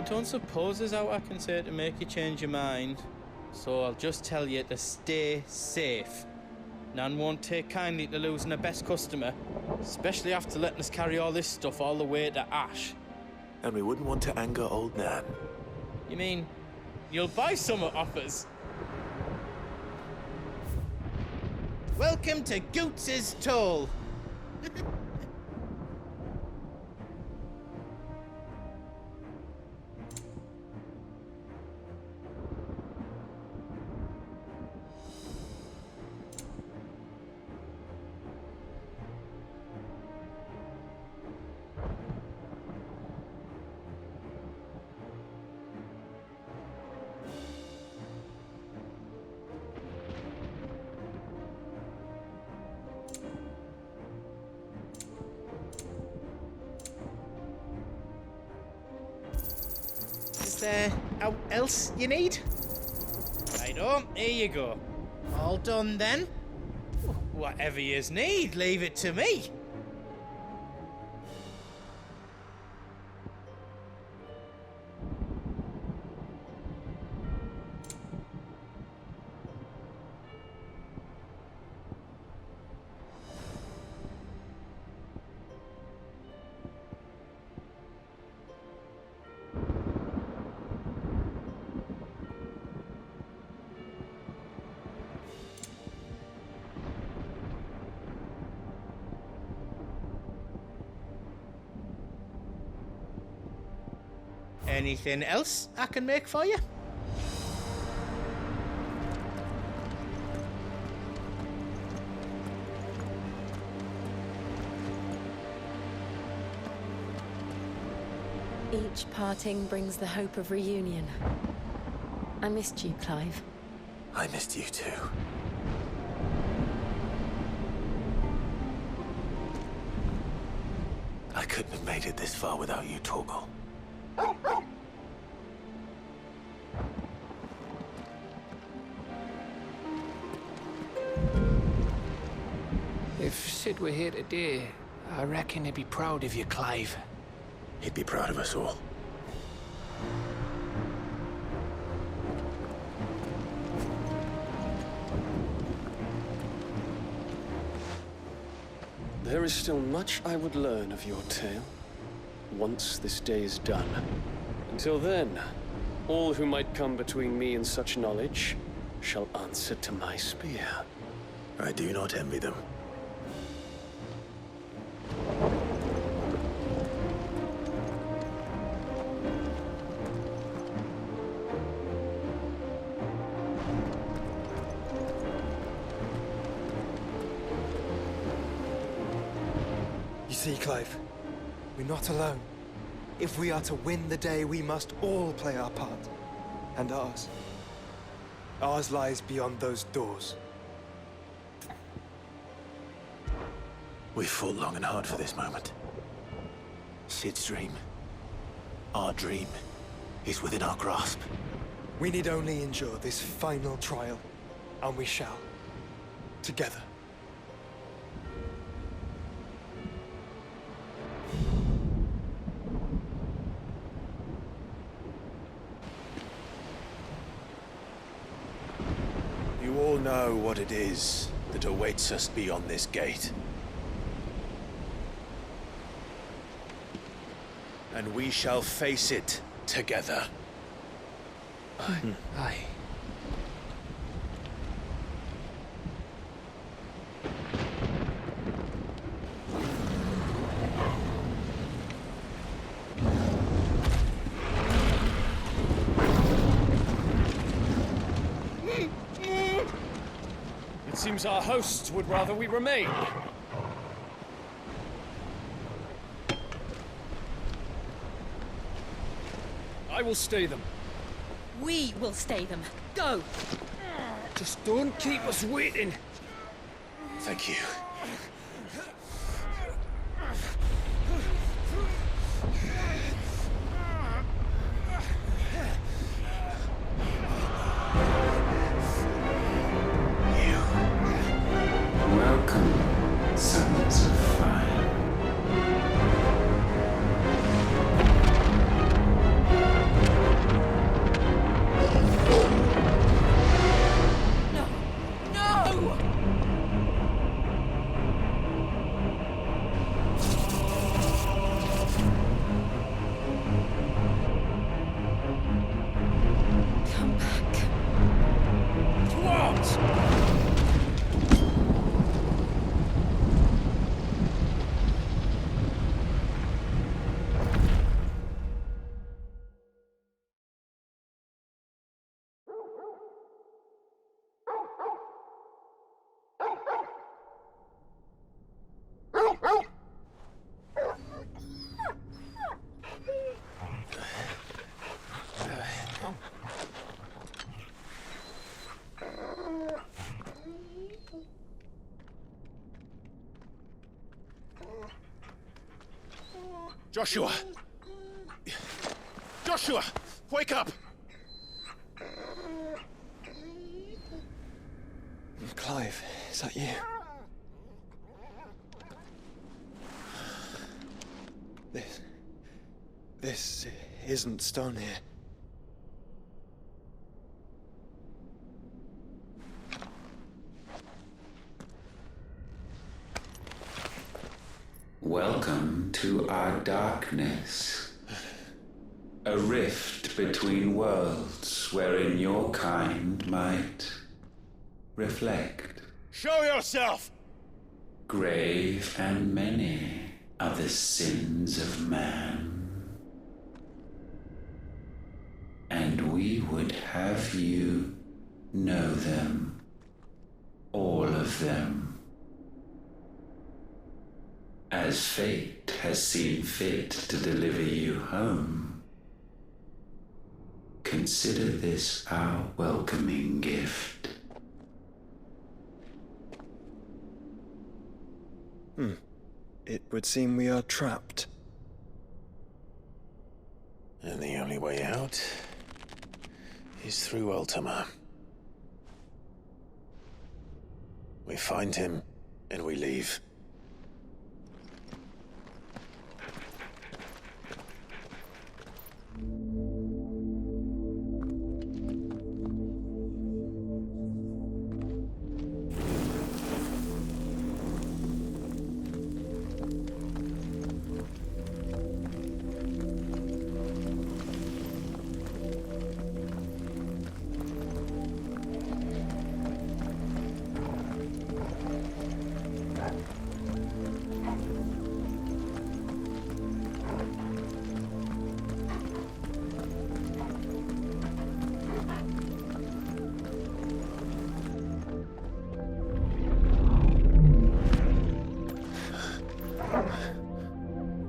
don't suppose there's out I can say to make you change your mind. So I'll just tell you to stay safe. Nan won't take kindly to losing her best customer, especially after letting us carry all this stuff all the way to Ash. And we wouldn't want to anger old Nan. You mean, you'll buy some off us? Welcome to Goots's Toll. Is there out else you need? Righto, here you go. All done then? Whatever yous need, leave it to me. Anything else I can make for you? Each parting brings the hope of reunion. I missed you, Clive. I missed you too. I couldn't have made it this far without you, Torgal. If Sid were here today, I reckon he'd be proud of you, Clive. He'd be proud of us all. There is still much I would learn of your tale, once this day is done. Until then, all who might come between me and such knowledge shall answer to my spear. I do not envy them. You see, Clive, we're not alone. If we are to win the day, we must all play our part. And ours. Ours lies beyond those doors. We've fought long and hard for this moment. Sid's dream, our dream, is within our grasp. We need only endure this final trial, and we shall. Together. You all know what it is that awaits us beyond this gate. And we shall face it together. Aye. It seems our hosts would rather we remain. I will stay them. We will stay them. Go! Just don't keep us waiting. Thank you. Welcome, sons of fire. Joshua! Joshua! Wake up! Clive, is that you? This isn't stone here. Welcome to our darkness. A rift between worlds wherein your kind might reflect. Show yourself! Grave and many are the sins of man. And we would have you know them. All of them. As fate has seen fit to deliver you home, consider this our welcoming gift. It would seem we are trapped. And the only way out is through Ultima. We find him, and we leave.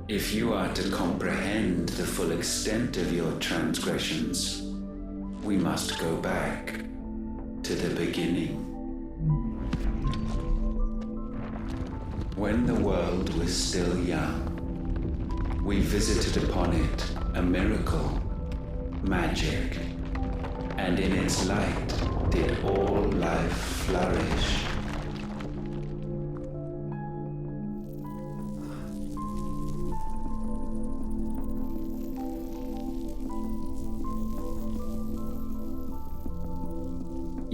If you are to comprehend the full extent of your transgressions, we must go back to the beginning. When the world was still young, we visited upon it a miracle, magic, and in its light did all life flourish.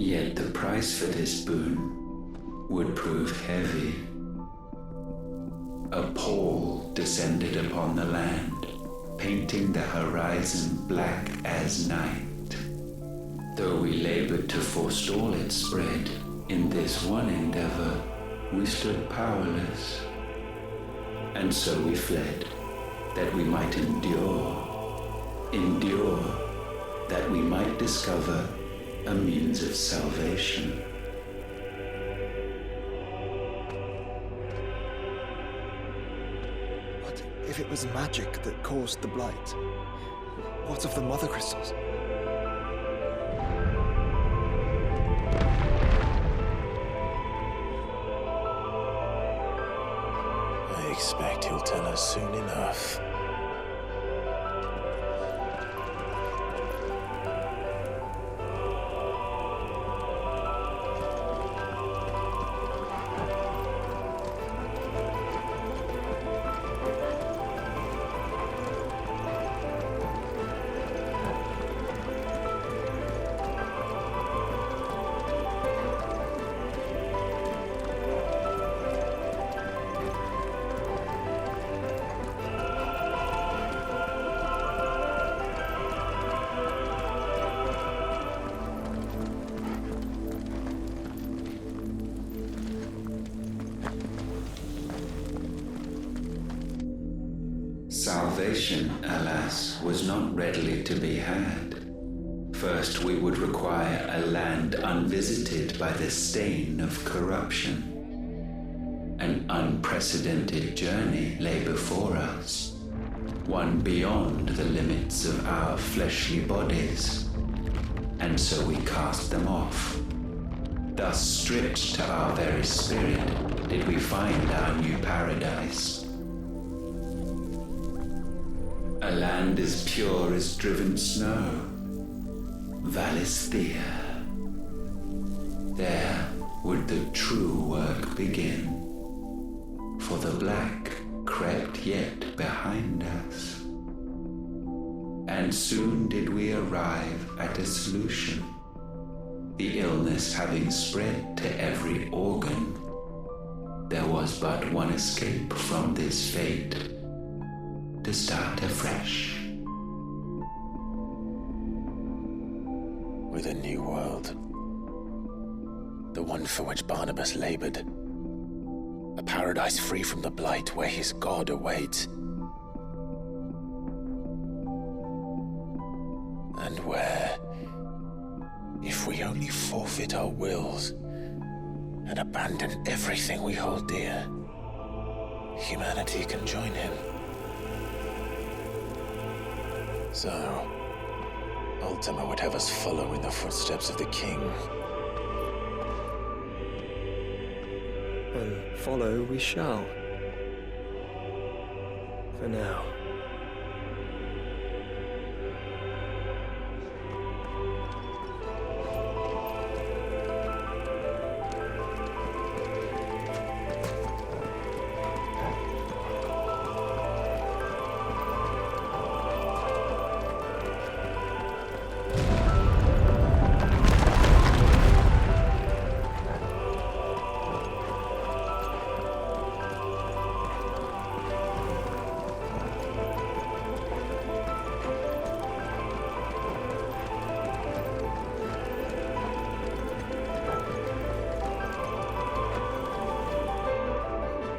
Yet the price for this boon would prove heavy. A pall descended upon the land, painting the horizon black as night. Though we labored to forestall its spread, in this one endeavor we stood powerless. And so we fled, that we might endure, that we might discover a means of salvation. What if it was magic that caused the blight? What of the mother crystals? I expect he'll tell us soon enough. Salvation, alas, was not readily to be had. First, we would require a land unvisited by the stain of corruption. An unprecedented journey lay before us, one beyond the limits of our fleshly bodies. And so we cast them off. Thus, stripped to our very spirit, did we find our new paradise. A land as pure as driven snow. Valisthea. There would the true work begin. For the black crept yet behind us. And soon did we arrive at a solution. The illness having spread to every organ, there was but one escape from this fate, to start afresh. With a new world. The one for which Barnabas labored. A paradise free from the blight where his God awaits. And where, if we only forfeit our wills and abandon everything we hold dear, humanity can join him. So, Ultima would have us follow in the footsteps of the king. And follow we shall. For now.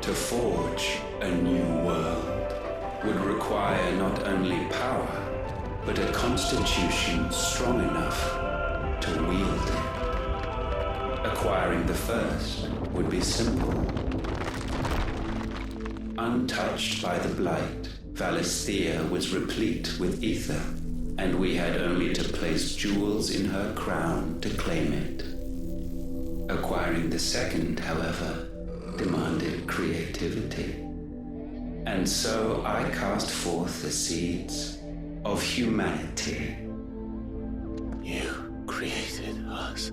To forge a new world would require not only power, but a constitution strong enough to wield it. Acquiring the first would be simple. Untouched by the blight, Valisthea was replete with ether, and we had only to place jewels in her crown to claim it. Acquiring the second, however, demanded creativity. And so I cast forth the seeds of humanity. You created us.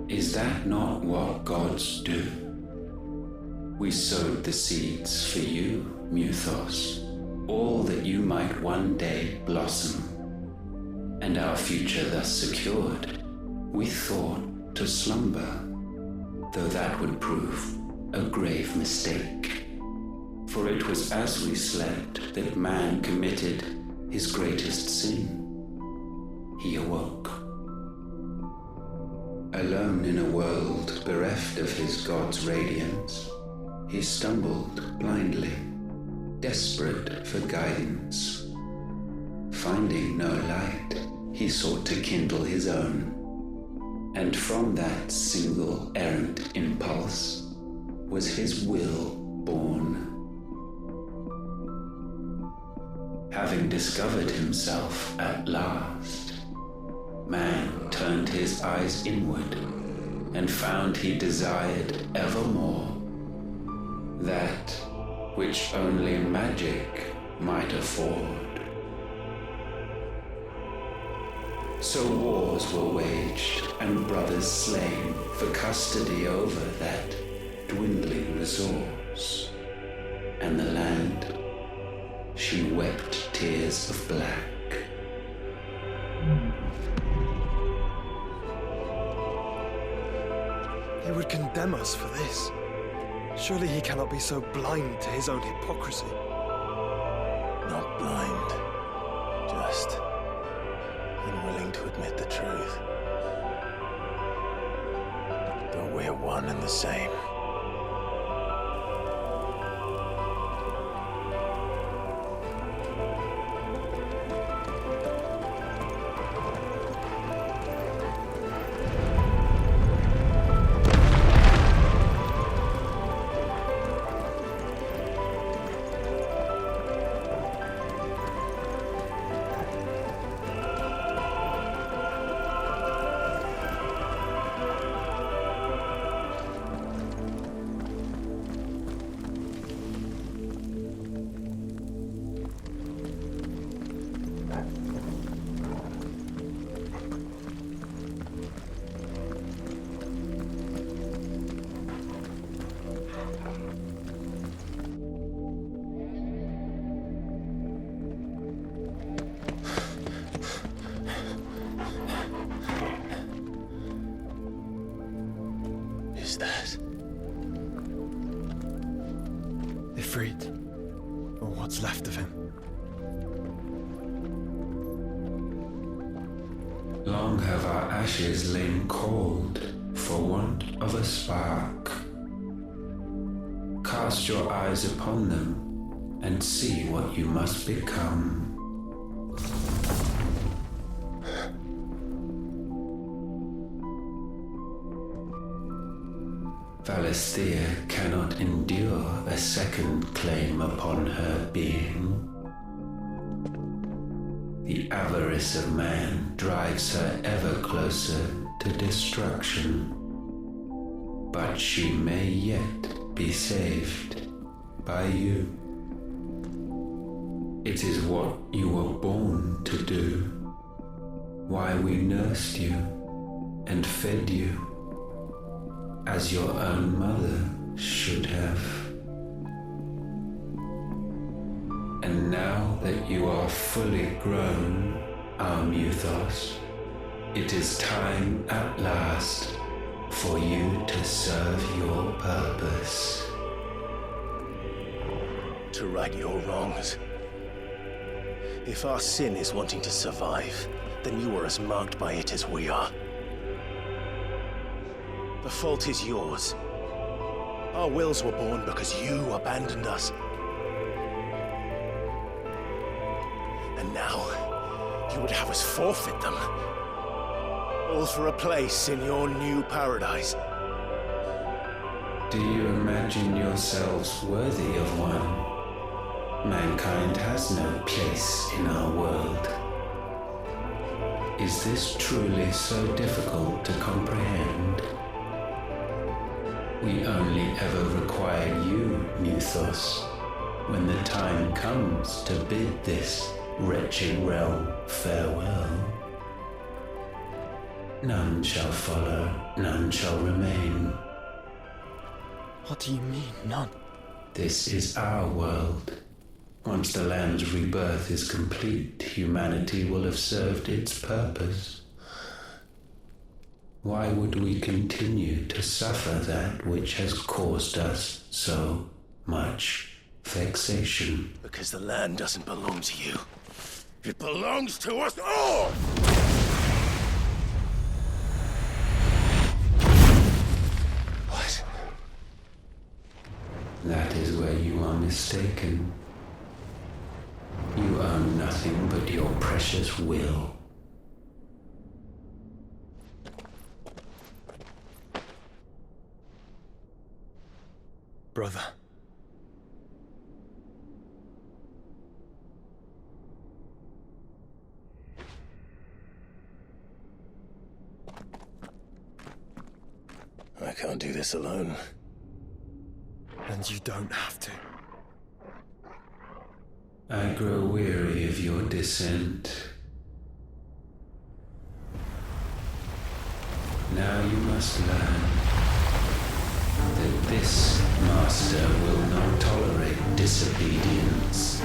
Is that not what gods do? We sowed the seeds for you, Muthos, all that you might one day blossom. And our future thus secured, we thought to slumber, though that would prove a grave mistake. For it was as we slept that man committed his greatest sin. He awoke. Alone in a world bereft of his God's radiance, he stumbled blindly, desperate for guidance. Finding no light, he sought to kindle his own. And from that single errant impulse was his will born. Having discovered himself at last, man turned his eyes inward and found he desired evermore that which only magic might afford. So wars were waged and brothers slain for custody over that dwindling resource. And the land, she wept tears of black. He would condemn us for this. Surely he cannot be so blind to his own hypocrisy. Not blind, just unwilling to admit the truth. But we're one and the same. is that? Ifrit. Or what's left of him. Long have our ashes lain cold for want of a spark. Cast your eyes upon them and see what you must become. Valisthea cannot endure a second claim upon her being. The avarice of man drives her ever closer to destruction. But she may yet be saved by you. It is what you were born to do, why we nursed you and fed you, as your own mother should have. And now that you are fully grown, our Muthos, it is time at last for you to serve your purpose. To right your wrongs. If our sin is wanting to survive, then you are as marked by it as we are. The fault is yours. Our wills were born because you abandoned us. And now, you would have us forfeit them. All for a place in your new paradise. Do you imagine yourselves worthy of one? Mankind has no place in our world. Is this truly so difficult to comprehend? We only ever require you, Muthos, when the time comes to bid this wretched realm farewell. None shall follow, none shall remain. What do you mean, none? This is our world. Once the land's rebirth is complete, humanity will have served its purpose. Why would we continue to suffer that which has caused us so much vexation? Because the land doesn't belong to you. It belongs to us all! What? That is where you are mistaken. You own nothing but your precious will. Brother. I can't do this alone. And you don't have to. I grow weary of your dissent. Now you must learn that this master will not tolerate disobedience.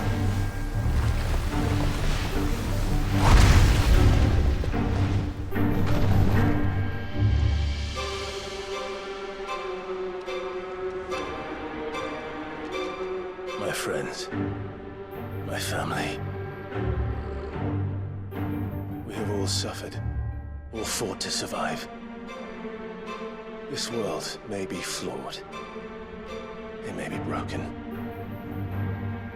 My friends, my family. We have all suffered, all fought to survive. This world may be flawed. It may be broken.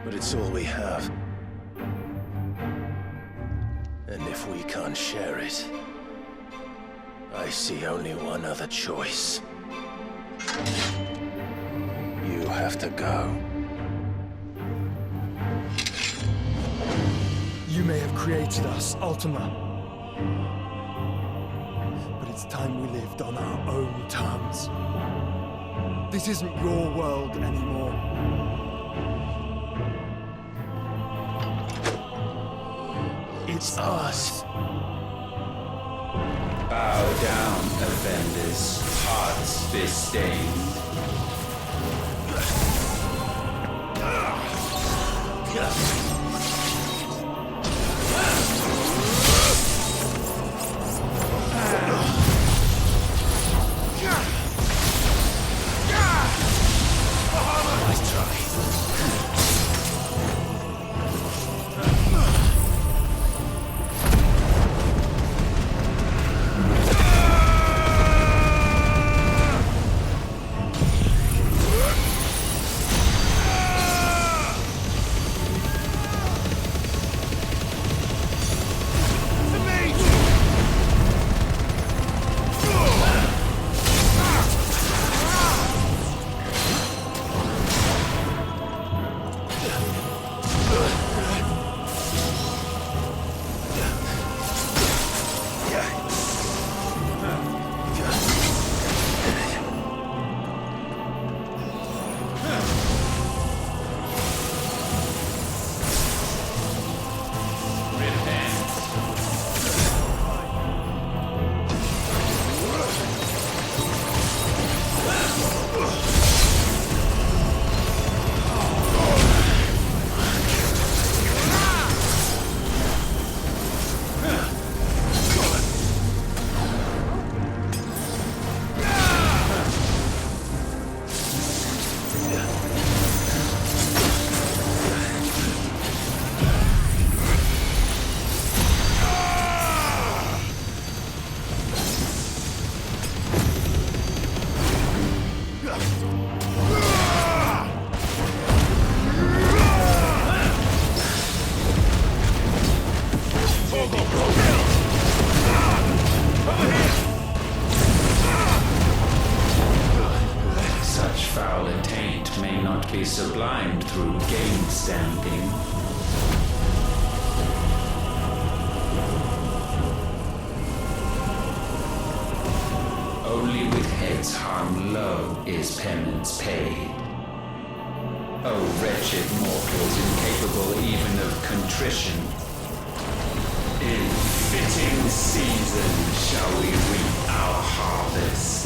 But it's all we have. And if we can't share it, I see only one other choice. You have to go. You may have created us, Ultima. But it's time we lived on our own terms. This isn't your world anymore. It's us. Bow down, offenders, hearts disdained. not be sublimed through game stamping. Only with heads hung low is penance paid. O wretched mortals incapable even of contrition, in fitting season shall we reap our harvest.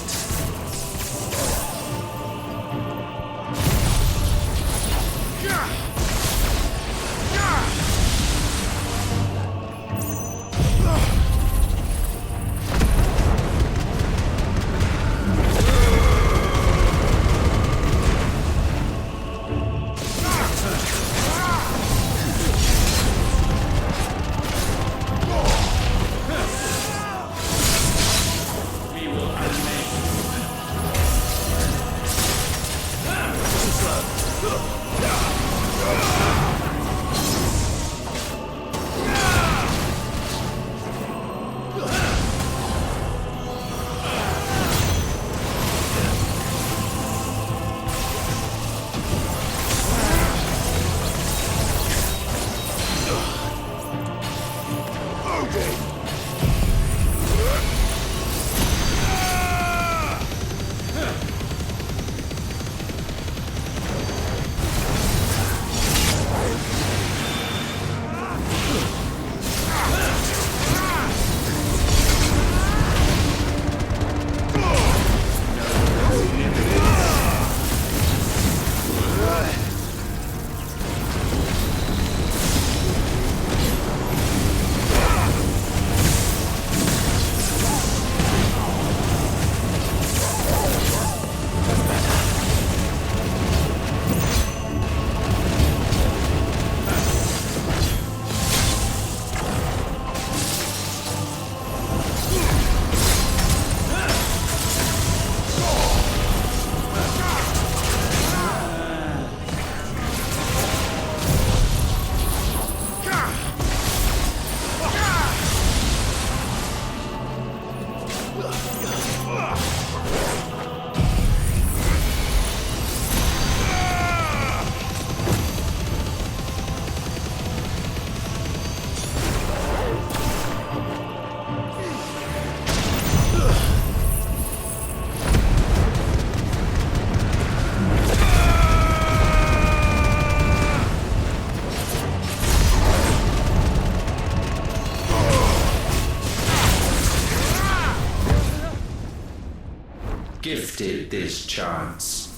Gifted this chance,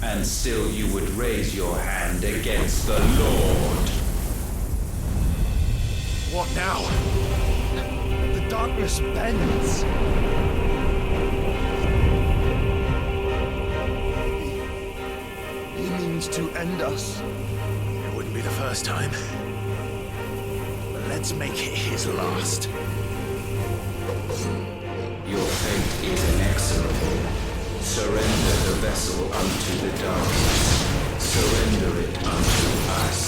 and still you would raise your hand against the Lord. What now? The darkness bends. He means to end us. It wouldn't be the first time. But let's make it his last. Your fate is inexorable. Surrender the vessel unto the darkness. Surrender it unto us.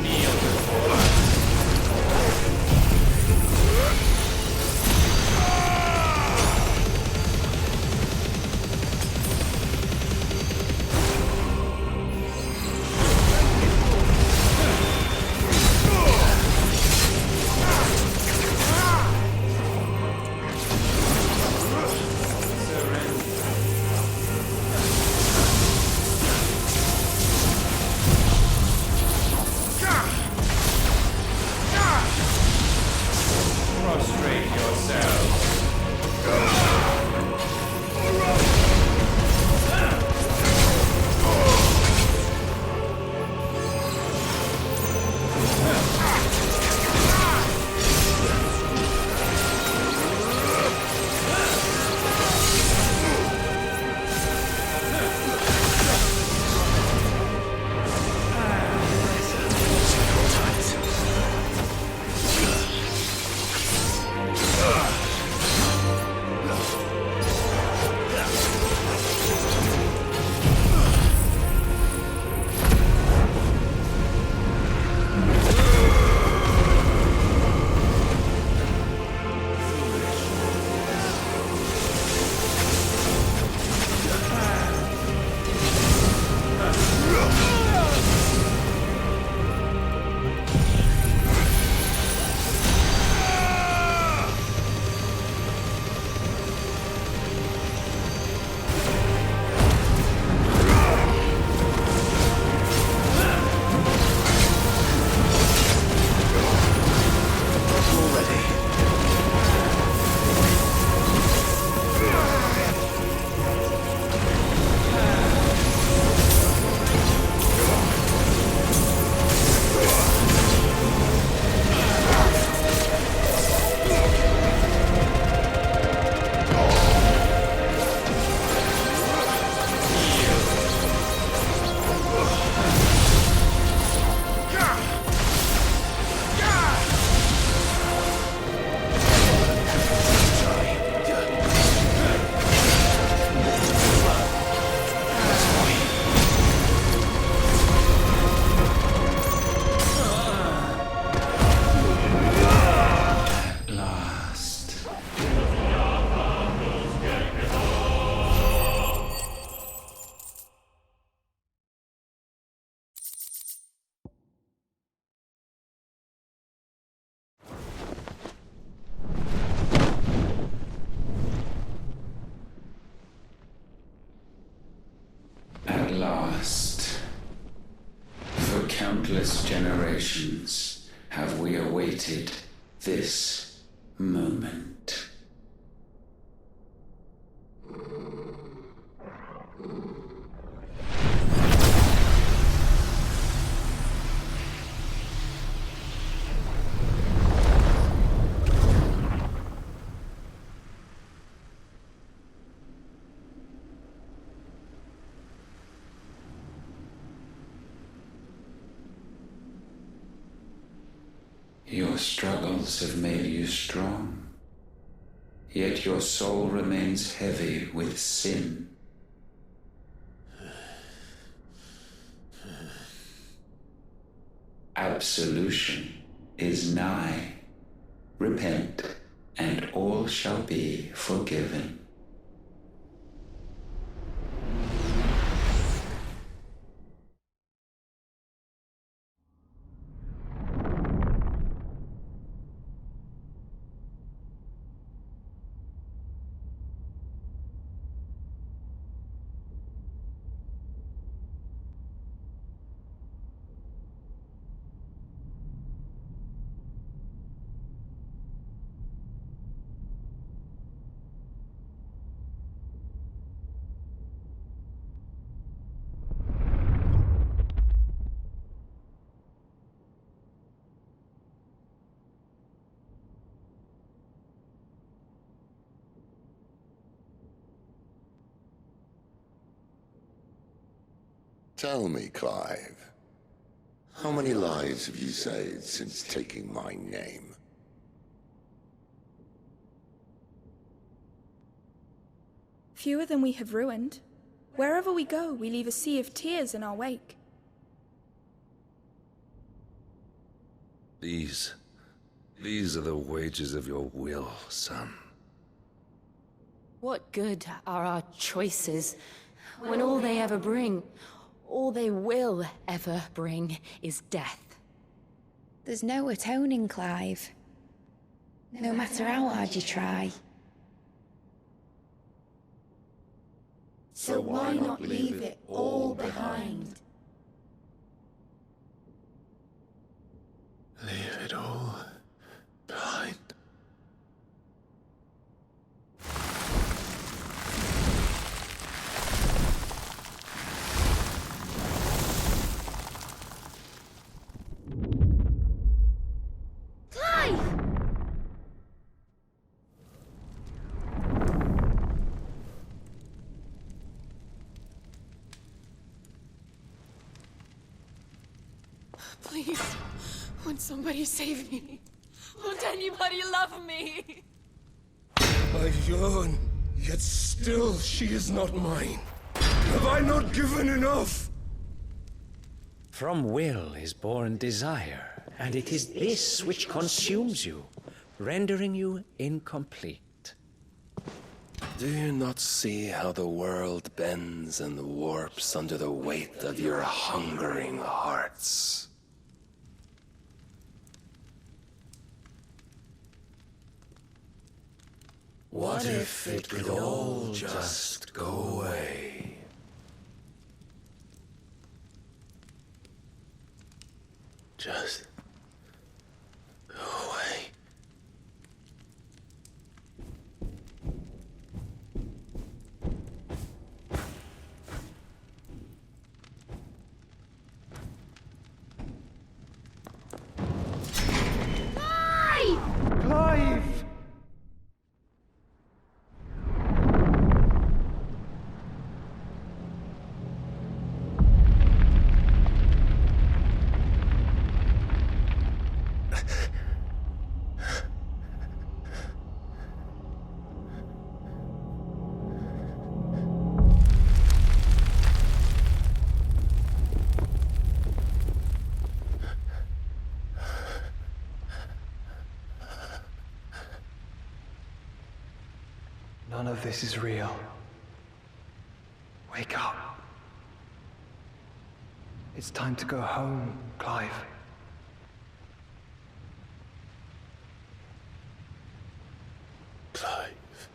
Kneel before us. countless generations have we awaited this moment. Your struggles have made you strong, yet your soul remains heavy with sin. Absolution is nigh. Repent, and all shall be forgiven. Tell me, Clive, how many lives have you saved since taking my name? Fewer than we have ruined. Wherever we go, we leave a sea of tears in our wake. These are the wages of your will, son. What good are our choices when all they ever bring, all they will ever bring, is death? There's no atoning, Clive. No matter how hard you try. So why not leave it all behind? Leave it all behind. Please, won't somebody save me? Won't anybody love me? I yearn, yet still she is not mine. Have I not given enough? From will is born desire, and it is this which consumes you, rendering you incomplete. Do you not see how the world bends and warps under the weight of your hungering hearts? What if it could all just go away? Just go away. Clive! None of this is real. Wake up. It's time to go home, Clive. Clive.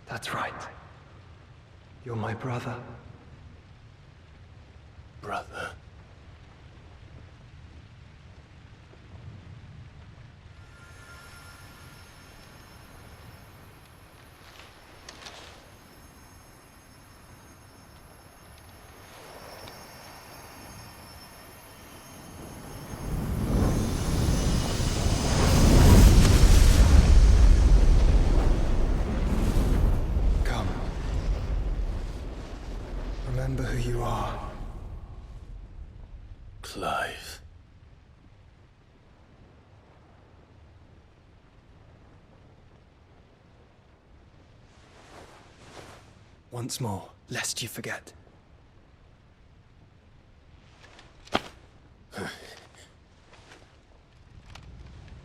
That's right. You're my brother. Brother. Clive. Once more, lest you forget.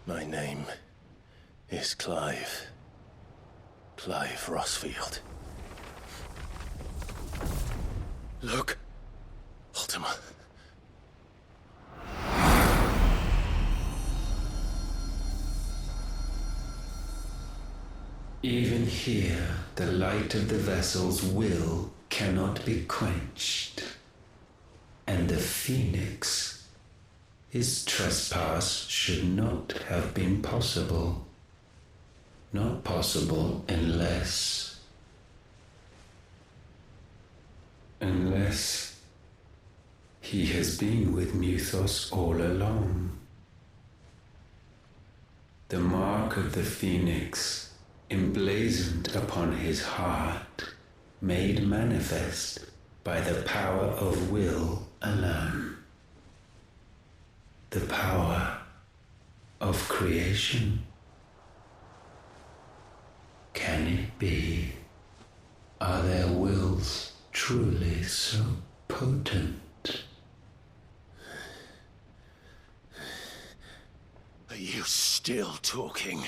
My name is Clive. Clive Rossfield. Look, Ultima. Even here, the light of the vessel's will cannot be quenched. And the Phoenix, his trespass should not have been possible. Not possible unless he has been with Muthos all along. The mark of the Phoenix, emblazoned upon his heart, made manifest by the power of will alone. The power of creation. Can it be? Are their wills truly so potent? Are you still talking?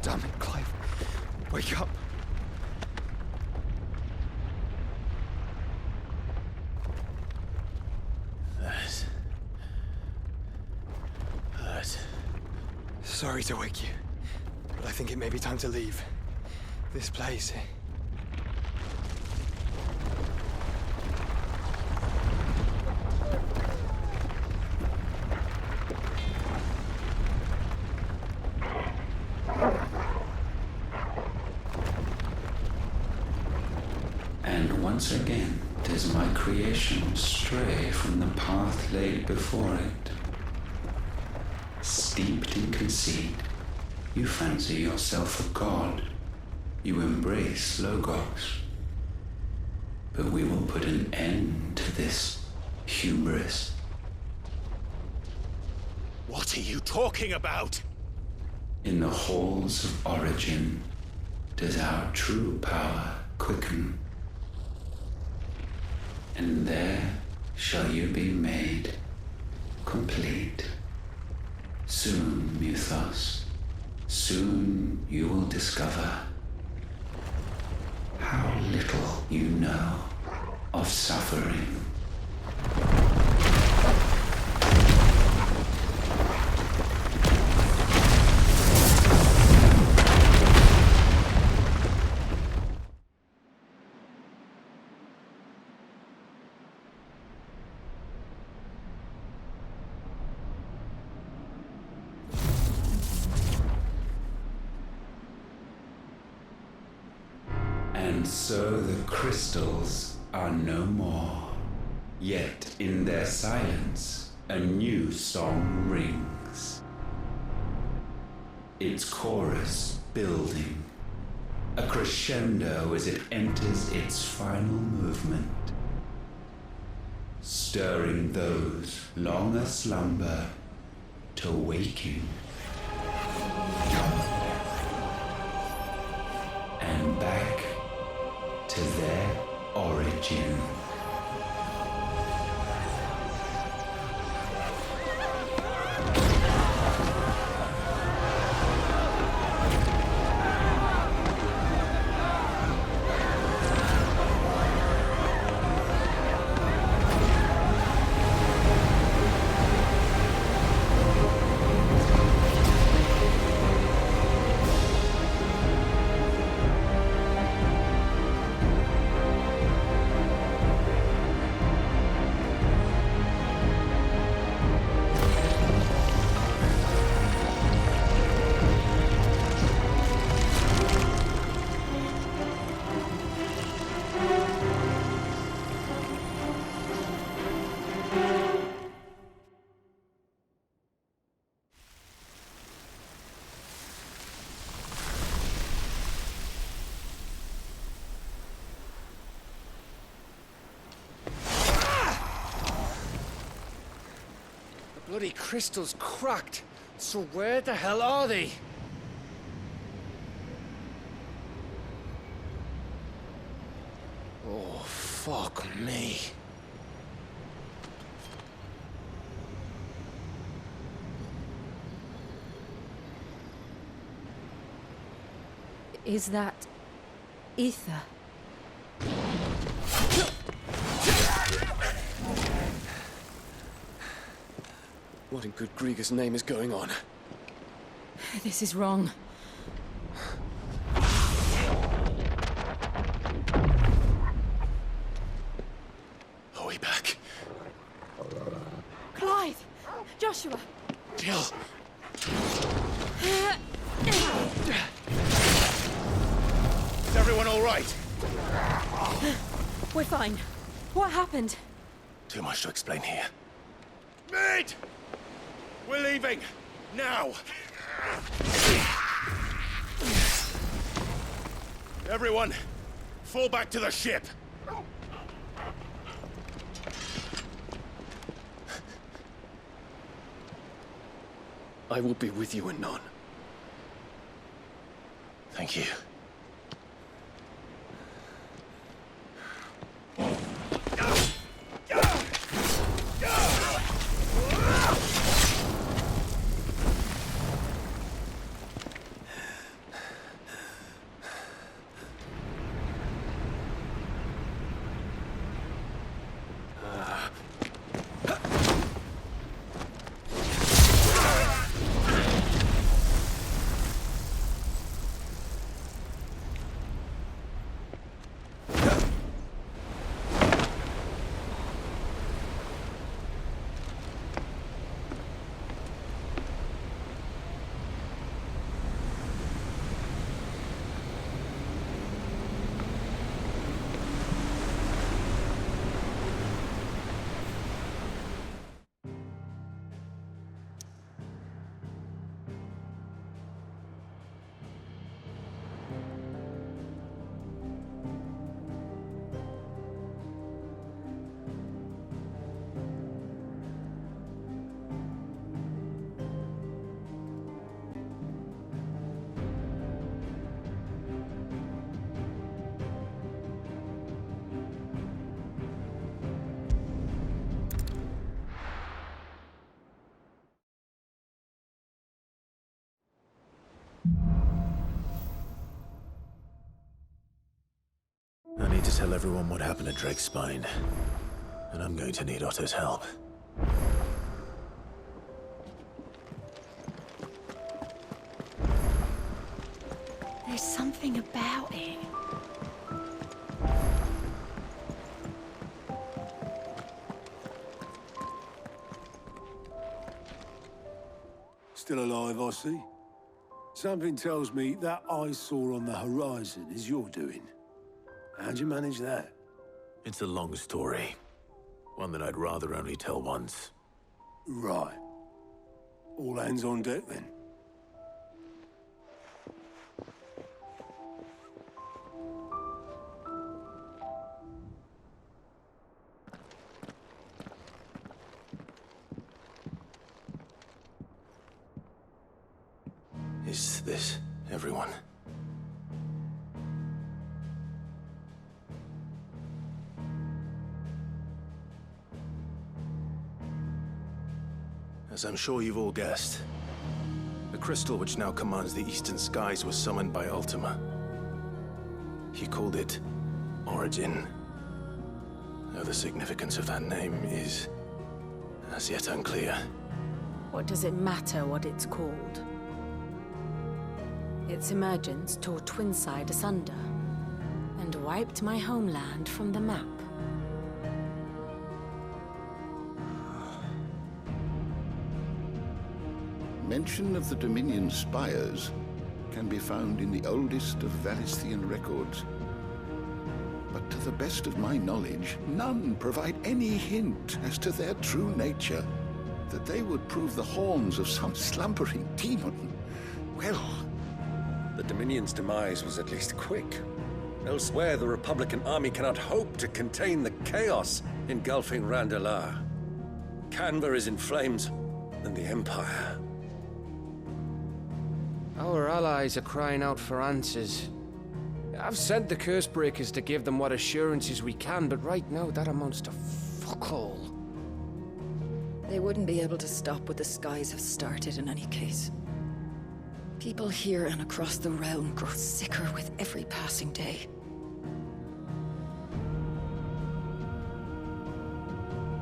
Damn it, Clive. Wake up. That. Sorry to wake you, but I think it may be time to leave. This place. And once again does my creation stray from the path laid before it. Steeped in conceit, you fancy yourself a god. You embrace Logos. But we will put an end to this hubris. What are you talking about? In the halls of origin does our true power quicken. And there shall you be made complete. Soon, Muthos, soon you will discover how little you know of suffering. And so the crystals are no more. Yet in their silence, a new song rings. Its chorus building, a crescendo as it enters its final movement, stirring those long aslumber to waking. And back to their origin. Bloody crystal's cracked. So where the hell are they? Oh, fuck me. Is that ether? What in good Grieger's name is going on? This is wrong. Are we back? Clive! Joshua! Jill! Is everyone all right? We're fine. What happened? Too much to explain here. Mate! We're leaving! Now! Everyone, fall back to the ship! I will be with you anon. Thank you. I need to tell everyone what happened at Drake's Spine. And I'm going to need Otto's help. There's something about it. Still alive, I see. Something tells me that eyesore on the horizon is your doing. How'd you manage that? It's a long story. One that I'd rather only tell once. Right. All hands on deck, then. Is this everyone? As I'm sure you've all guessed, the crystal which now commands the eastern skies was summoned by Ultima. He called it Origin. Though the significance of that name is as yet unclear. What does it matter what it's called? Its emergence tore Twinside asunder and wiped my homeland from the map. Mention of the Dominion spires can be found in the oldest of Valisthian records. But to the best of my knowledge, none provide any hint as to their true nature. That they would prove the horns of some slumbering demon. Well... The Dominion's demise was at least quick. Elsewhere, the Republican army cannot hope to contain the chaos engulfing Randalar. Canva is in flames, and the Empire... Our allies are crying out for answers. I've sent the Cursebreakers to give them what assurances we can, but right now that amounts to fuck all. They wouldn't be able to stop what the skies have started in any case. People here and across the realm grow sicker with every passing day.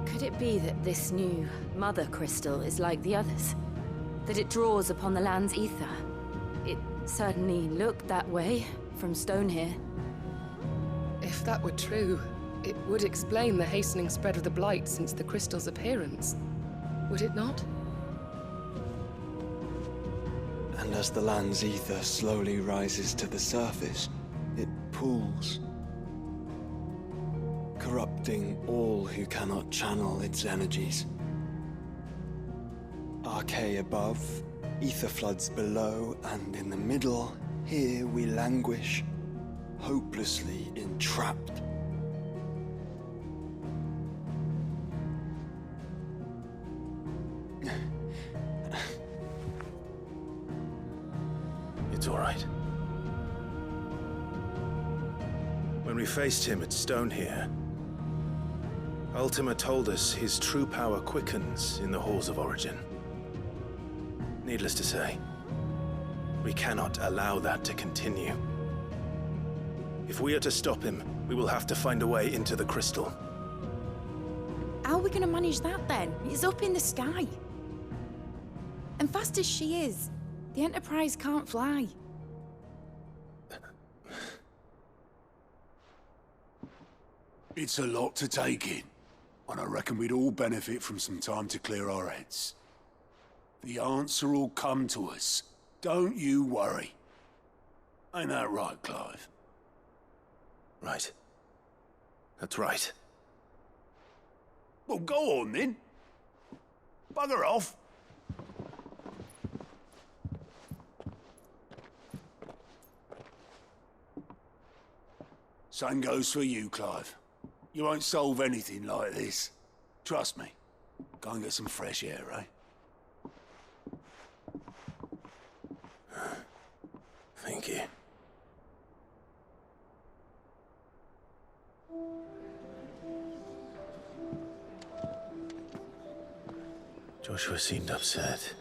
Could it be that this new Mother Crystal is like the others? That it draws upon the land's ether? It certainly looked that way from stone here. If that were true, it would explain the hastening spread of the Blight since the crystal's appearance. Would it not? And as the land's ether slowly rises to the surface, it pools, corrupting all who cannot channel its energies. Archay above, ether floods below, and in the middle, here we languish, hopelessly entrapped. It's all right. When we faced him at Stone here, Ultima told us his true power quickens in the halls of Origin. Needless to say, we cannot allow that to continue. If we are to stop him, we will have to find a way into the crystal. How are we going to manage that then? It's up in the sky. And fast as she is, the Enterprise can't fly. It's a lot to take in, and I reckon we'd all benefit from some time to clear our heads. The answer will come to us. Don't you worry. Ain't that right, Clive? Right. That's right. Well, go on then. Bugger off. Same goes for you, Clive. You won't solve anything like this. Trust me. Go and get some fresh air, eh? Thank you. Joshua seemed upset.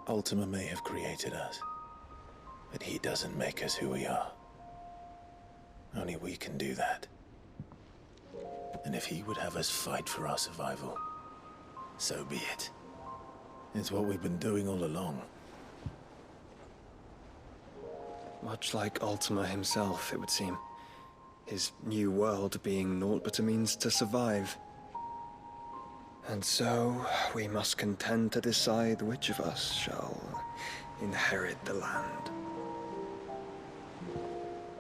Ultima may have created us, but he doesn't make us who we are. Only we can do that. And if he would have us fight for our survival, so be it. It's what we've been doing all along. Much like Ultima himself, it would seem. His new world being naught but a means to survive. And so, we must contend to decide which of us shall inherit the land.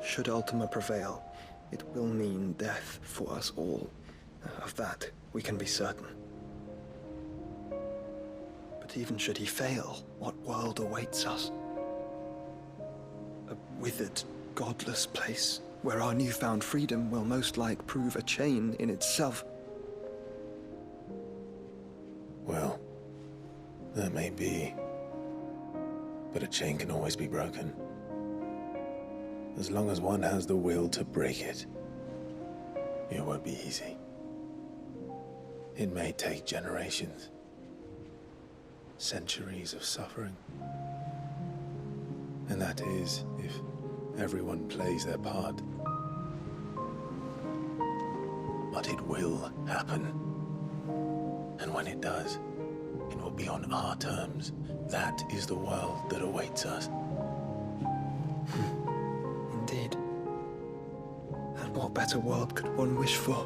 Should Ultima prevail, it will mean death for us all. Of that, we can be certain. But even should he fail, what world awaits us? A withered, godless place, where our newfound freedom will most like prove a chain in itself. Well, that may be. But a chain can always be broken. As long as one has the will to break it. It won't be easy. It may take generations. Centuries of suffering. And that is, if everyone plays their part. But it will happen. And when it does, it will be on our terms. That is the world that awaits us. Indeed. And what better world could one wish for?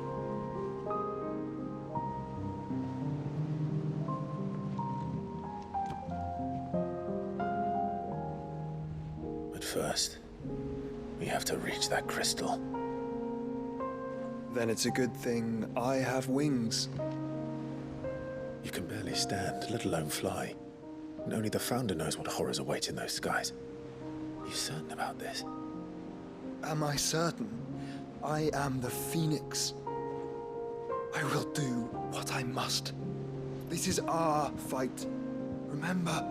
But first, we have to reach that crystal. Then it's a good thing I have wings. You can barely stand, let alone fly. And only the Founder knows what horrors await in those skies. Are you certain about this? Am I certain? I am the Phoenix. I will do what I must. This is our fight. Remember?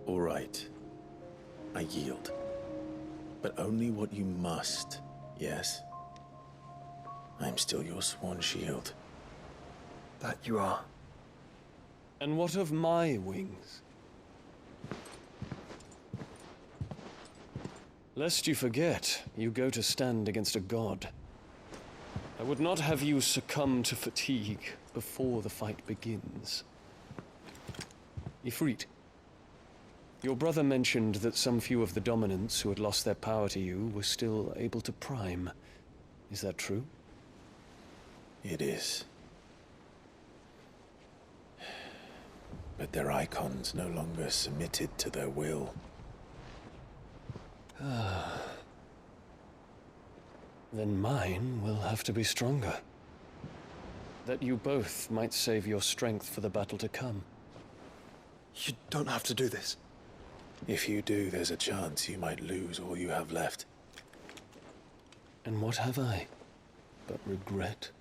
All right. I yield. But only what you must, yes? I'm still your sworn shield. That you are. And what of my wings? Lest you forget, you go to stand against a god. I would not have you succumb to fatigue before the fight begins. Ifrit, your brother mentioned that some few of the dominants who had lost their power to you were still able to prime. Is that true? It is. But their icons no longer submitted to their will. Then mine will have to be stronger. That you both might save your strength for the battle to come. You don't have to do this. If you do, there's a chance you might lose all you have left. And what have I but regret?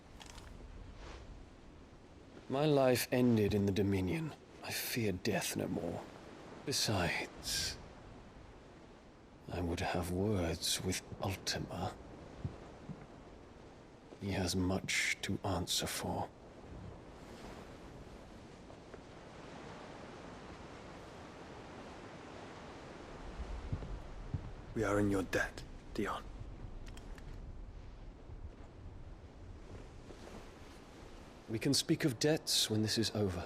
My life ended in the Dominion. I fear death no more. Besides, I would have words with Ultima. He has much to answer for. We are in your debt, Dion. We can speak of debts when this is over.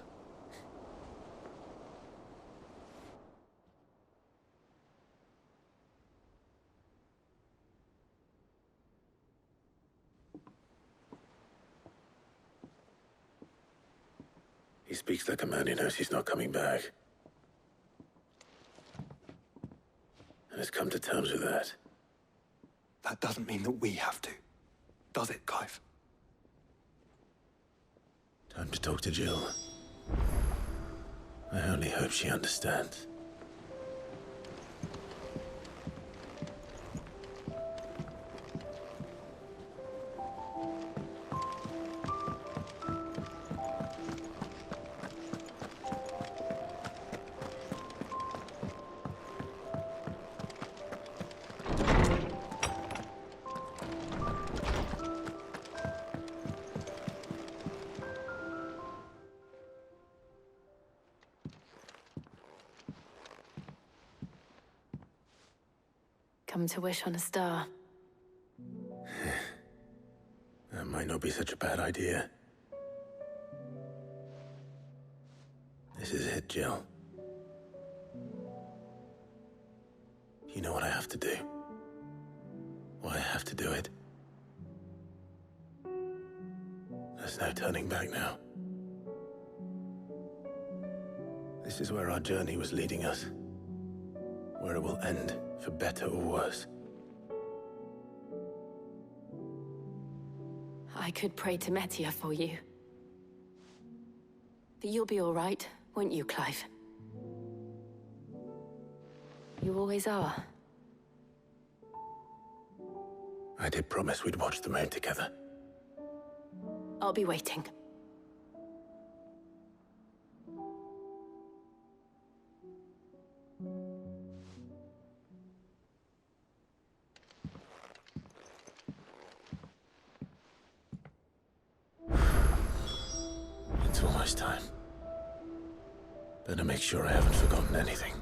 He speaks like a man who knows he's not coming back. And has come to terms with that. That doesn't mean that we have to, does it, Clive? Time to talk to Jill. I only hope she understands. Come to wish on a star. That might not be such a bad idea. This is it, Jill. You know what I have to do. Why I have to do it. There's no turning back now. This is where our journey was leading us. Where it will end, for better or worse. I could pray to Metia for you. But you'll be all right, won't you, Clive? You always are. I did promise we'd watch the moon together. I'll be waiting. It's almost time. Better make sure I haven't forgotten anything.